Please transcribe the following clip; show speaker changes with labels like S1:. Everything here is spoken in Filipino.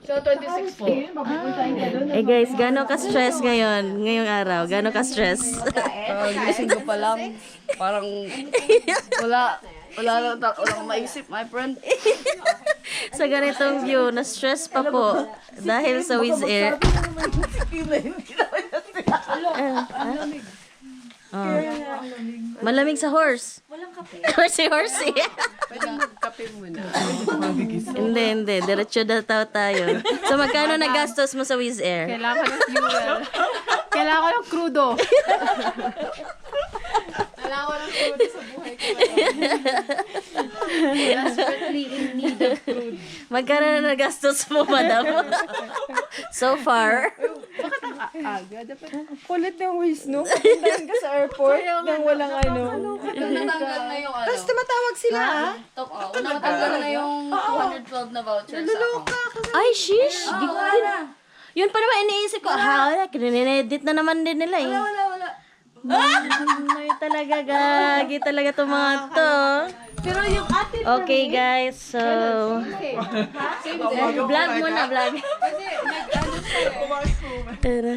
S1: So, 26 po.
S2: Eh guys, gano'n ka-stress ngayong araw? Gano'n ka-stress?
S1: Gising ko pa lang. Parang wala lang maisip, my friend.
S2: Sa ganitong view, na-stress pa po dahil sa Wizz Air. Malamig sa horse. Walang kape. Horsey.
S1: Pwede magkape muna.
S2: Hindi. Diretso na tayo. So, magkano nagastos mo sa Wizz Air?
S3: Kailangan ko ng fuel. Kailangan ko ng crudo. Kailangan ko ng crudo sa buhay ko. Desperately in need of crude.
S2: Magkano na nagastos mo, madam? So far?
S3: Bakit ang aga? Dapat kulit ng waste, no? Puntahan ka sa airport nang walang ano.
S1: Natanggal na yung ano.
S4: Tapos tumatawag sila, ah.
S1: Natanggal na yung 212 na voucher sa account.
S2: Ay, shish! Yun pa naman iniisip ko. Wala. Kinedit na naman din nila eh.
S1: Wala.
S2: Ay, talaga, gagi talaga itong mga to.
S4: Pero yung ate
S2: Okay, guys. So, vlog muna, vlog.
S3: Kasi nag-ano siya eh.
S2: Tara.